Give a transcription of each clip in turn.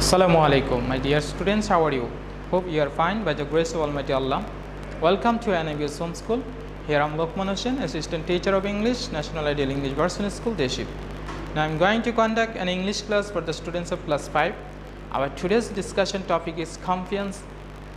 Assalamu alaikum, my dear students, how are you? Hope you are fine by the grace of Almighty Allah. Welcome to NIBS Home School. Here I am Lokman, Assistant Teacher of English, National Ideal English Version School, Deship. Now I am going to conduct an English class for the students of class 5. Our today's discussion topic is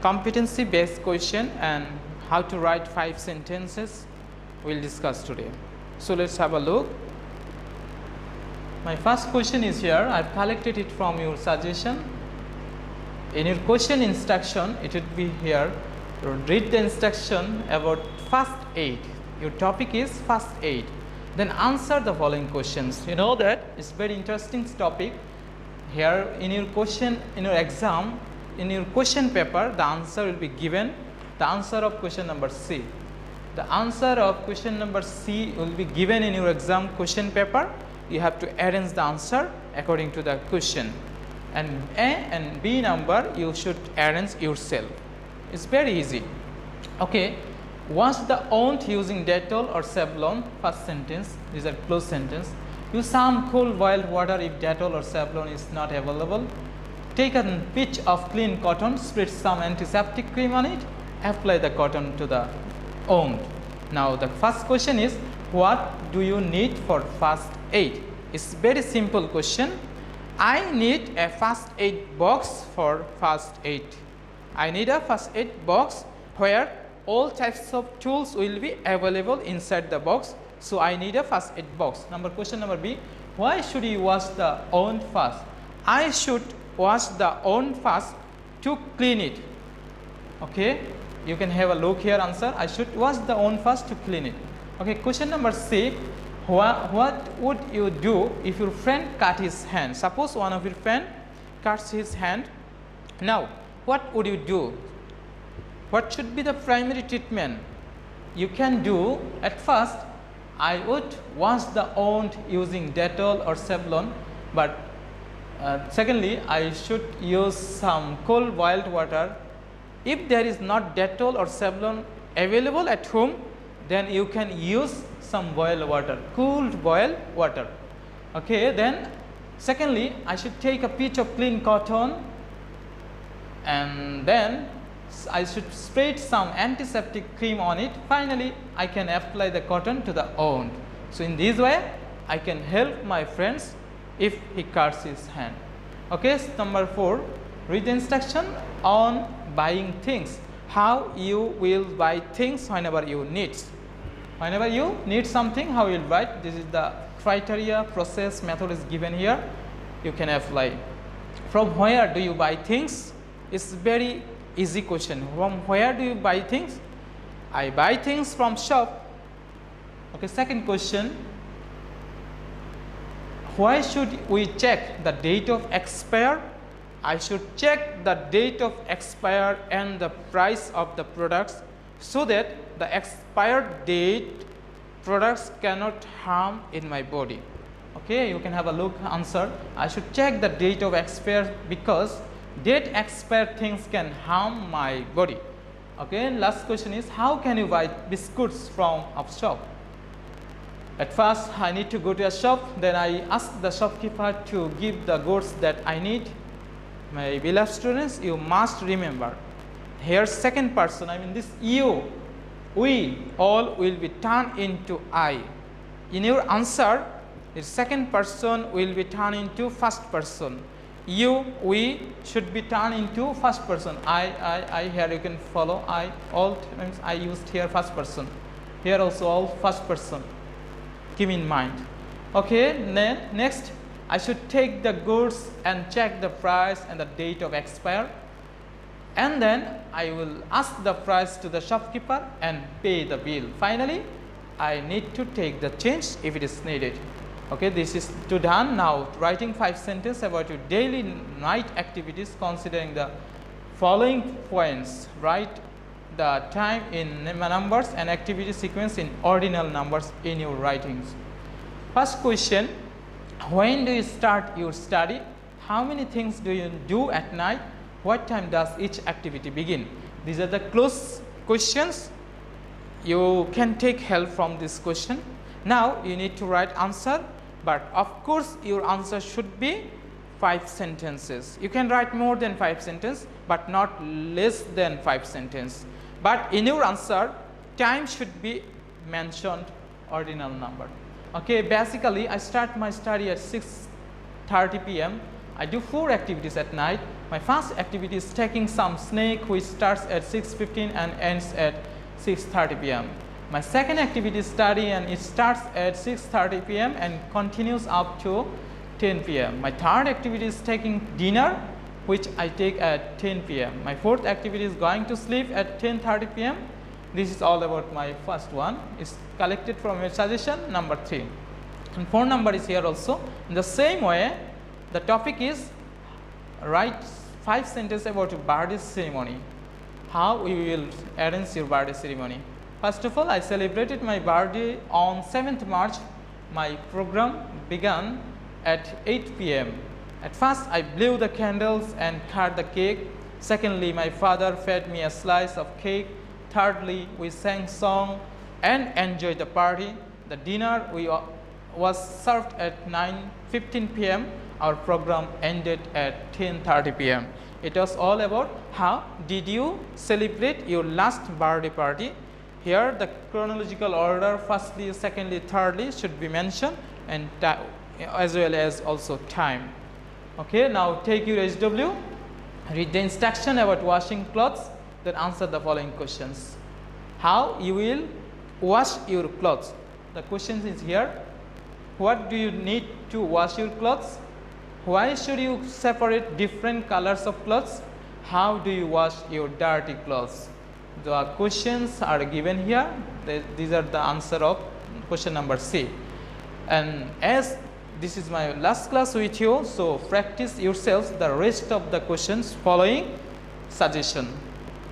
competency based question and how to write 5 sentences we will discuss today. So let's have a look. My first question is here. I have collected it from your suggestion. In your question instruction, it would be here. Read the instruction about first aid. Your topic is first aid. Then answer the following questions. You know that it's very interesting topic. Here in your question, in your exam, in your question paper, the answer will be given. The answer of question number C. The answer of question number C will be given in your exam question paper. You have to arrange the answer according to the question, and A and B number you should arrange yourself. It's very easy. Okay, wash the wound using Dettol or Savlon. First sentence, these are closed sentence. Use some cool boiled water if Dettol or Savlon is not available. Take a pinch of clean cotton, spread some antiseptic cream on it, apply the cotton to the wound. Now the first question is, what do you need for first aid? It's very simple question. I need a first aid box for first aid. I need a first aid box where all types of tools will be available inside the box. So I need a first aid box. Question number B. Why should you wash the wound first? I should wash the wound first to clean it. Okay, you can have a look here. Answer. I should wash the wound first to clean it. Okay, question number C. What would you do if your friend cut his hand? Suppose one of your friend cuts his hand. Now, what would you do? What should be the primary treatment you can do? At first, I would wash the wound using Dettol or Savlon, but secondly, I should use some cold boiled water. If there is not Dettol or Savlon available at home, then you can use some boiled water, cooled boiled water. Okay, then secondly, I should take a piece of clean cotton, and then I should spread some antiseptic cream on it. Finally, I can apply the cotton to the wound. So in this way, I can help my friends if he cuts his hand. Okay, so number 4, read the instruction on buying things. How you will buy things whenever you need. Whenever you need something, how you will buy. This is the criteria, process, method is given here. You can apply. From where do you buy things? It's very easy question. From where do you buy things? I buy things from shop. Okay, second question. Why should we check the date of expire? I should check the date of expire and the price of the products so that the expired date products cannot harm in my body. Okay, you can have a look. Answer. I should check the date of expire because date expired things can harm my body. Okay, last question is, how can you buy biscuits from a shop? At first, I need to go to a shop, then I ask the shopkeeper to give the goods that I need. My beloved students, you must remember, here second person, I mean this you, we all will be turned into I. In your answer, the second person will be turned into first person. You, we should be turned into first person. I here you can follow. I, all times I used here first person. Here also all first person. Keep in mind. Okay, then next I should take the goods and check the price and the date of expire. And then I will ask the price to the shopkeeper and pay the bill. Finally, I need to take the change if it is needed. Okay, this is to done. Now writing 5 sentences about your daily night activities considering the following points. Write the time in numbers and activity sequence in ordinal numbers in your writings. First question, when do you start your study? How many things do you do at night? What time does each activity begin? These are the closed questions. You can take help from this question. Now you need to write answer, but of course your answer should be 5 sentences. You can write more than 5 sentences, but not less than 5 sentences. But in your answer, time should be mentioned ordinal number. Okay, basically I start my study at 6:30 p.m. I do 4 activities at night. My first activity is taking some snack which starts at 6:15 and ends at 6:30 p.m. My second activity is study and it starts at 6:30 p.m. and continues up to 10 p.m. My third activity is taking dinner, which I take at 10 p.m. My fourth activity is going to sleep at 10:30 p.m. This is all about my first one. It's collected from your suggestion number 3. And 4 number is here also. In the same way, the topic is write 5 sentences about your birthday ceremony. How we will arrange your birthday ceremony. First of all, I celebrated my birthday on 7th March. My program began at 8 p.m. At first, I blew the candles and cut the cake. Secondly, my father fed me a slice of cake. Thirdly, we sang song and enjoyed the party. The dinner was served at 9:15 p.m. Our program ended at 10:30 p.m. It was all about how did you celebrate your last birthday party. Here the chronological order, firstly, secondly, thirdly should be mentioned, and as well as also time. Okay, now take your HW, read the instruction about washing clothes, then answer the following questions. How you will wash your clothes? The question is here. What do you need to wash your clothes? Why should you separate different colors of clothes? How do you wash your dirty clothes? The questions are given here. These are the answer of question number C. And as this is my last class with you, so practice yourselves the rest of the questions following suggestion.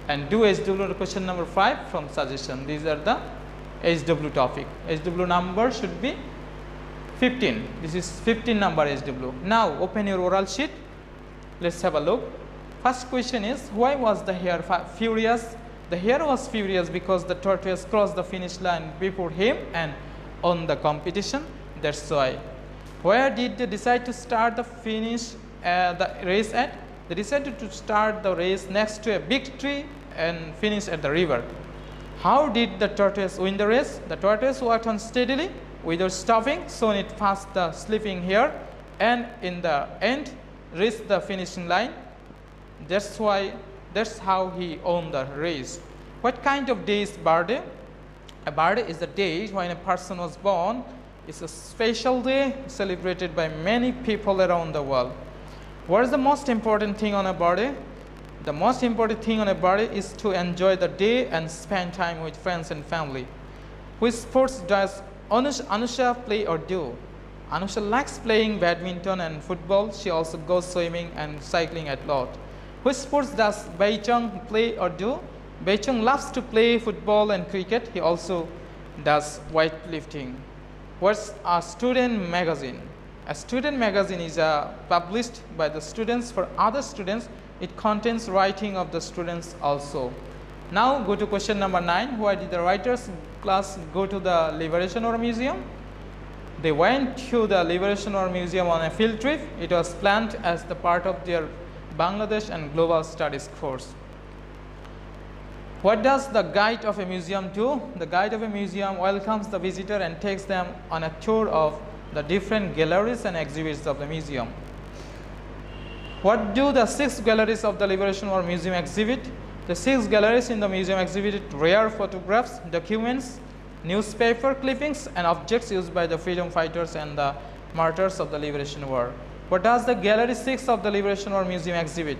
And do HW question number 5 from suggestion. These are the HW topic. HW number should be 15. This is 15 number HW. Now open your oral sheet. Let's have a look. First question is, why was the hare furious? The hare was furious because the tortoise crossed the finish line before him and won the competition. That's why. Where did they decide to start the race at? They decided to start the race next to a big tree and finish at the river. How did the tortoise win the race? The tortoise walked on steadily without stopping, soon it passed the sleeping hare and in the end reached the finishing line. That's how he won the race. What kind of day is birthday? A birthday is the day when a person was born. It's a special day celebrated by many people around the world. What is the most important thing on a birthday? The most important thing on a birthday is to enjoy the day and spend time with friends and family. Which sports does Anusha play or do? Anusha likes playing badminton and football. She also goes swimming and cycling a lot. Which sports does Baichung play or do? Baichung loves to play football and cricket. He also does weightlifting. What's a student magazine? A student magazine is published by the students for other students. It contains writing of the students also. Now go to question number 9. Why did the writers class go to the Liberation War Museum? They went to the Liberation War Museum on a field trip. It was planned as the part of their Bangladesh and Global Studies course. What does the guide of a museum do? The guide of a museum welcomes the visitor and takes them on a tour of the different galleries and exhibits of the museum. What do the 6 galleries of the Liberation War Museum exhibit? The 6 galleries in the museum exhibited rare photographs, documents, newspaper clippings, and objects used by the freedom fighters and the martyrs of the Liberation War. What does the Gallery 6 of the Liberation War Museum exhibit?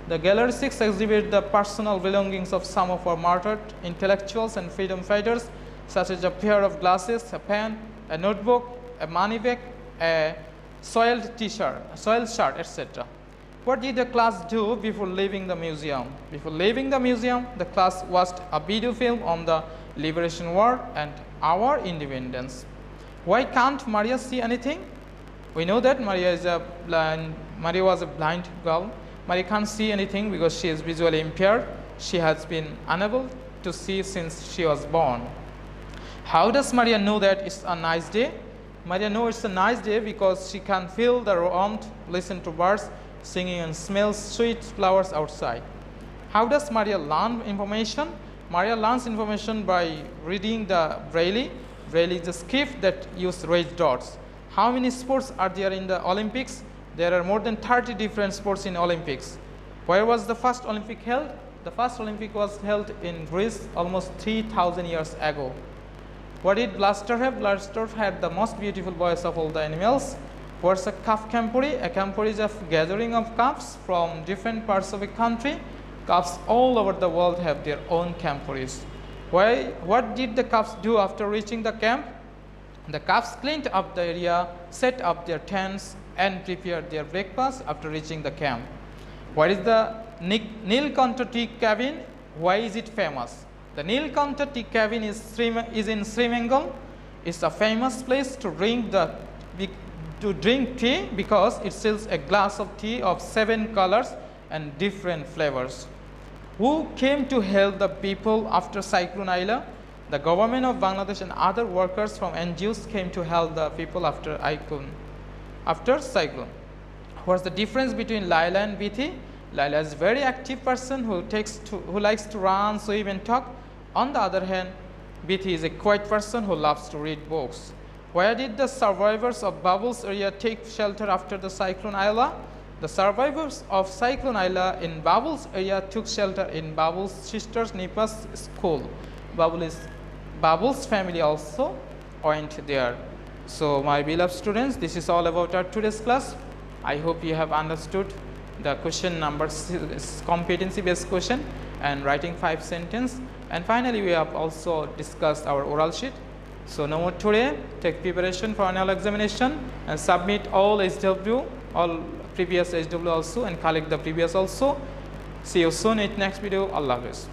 The Gallery 6 exhibits the personal belongings of some of our martyred intellectuals and freedom fighters, such as a pair of glasses, a pen, a notebook, a money bag, a soiled t-shirt, a soiled shirt, etc. What did the class do before leaving the museum? Before leaving the museum, the class watched a video film on the Liberation War and our independence. Why can't Maria see anything? We know that Maria was a blind girl. Maria can't see anything because she is visually impaired. She has been unable to see since she was born. How does Maria know that it's a nice day? Maria knows it's a nice day because she can feel the warmth, listen to birds singing and smell sweet flowers outside. How does Maria learn information? Maria learns information by reading the Braille. Braille is a script that uses red dots. How many sports are there in the Olympics? There are more than 30 different sports in Olympics. Where was the first Olympic held? The first Olympic was held in Greece almost 3,000 years ago. What did Blaster have? Blaster had the most beautiful voice of all the animals. What's a calf camporee? A camporee is a gathering of calves from different parts of a country. Calves all over the world have their own camporees. What did the calves do after reaching the camp? The calves cleaned up the area, set up their tents, and prepared their breakfast after reaching the camp. What is the Nilkantha tea cabin? Why is it famous? The Nilkantha tea cabin is in Sri Bengal. It's a famous place to drink tea because it sells a glass of tea of 7 colors and different flavors. Who came to help the people after Cyclone Aila? The government of Bangladesh and other workers from NGOs came to help the people after cyclone. What's the difference between Laila and Bithi? Laila is a very active person who likes to run, swim and talk. On the other hand, Bithi is a quiet person who loves to read books. Where did the survivors of Babul's area take shelter after the Cyclone Aila? The survivors of Cyclone Aila in Babul's area took shelter in Babul's sister Nipa's school. Babul's family also went there. So my beloved students, this is all about our today's class. I hope you have understood the question number competency based question and writing 5 sentences. And finally, we have also discussed our oral sheet. So no more today. Take preparation for annual examination and submit all HW, all previous HW also, and collect the previous also. See you soon in next video. Allah Hafiz.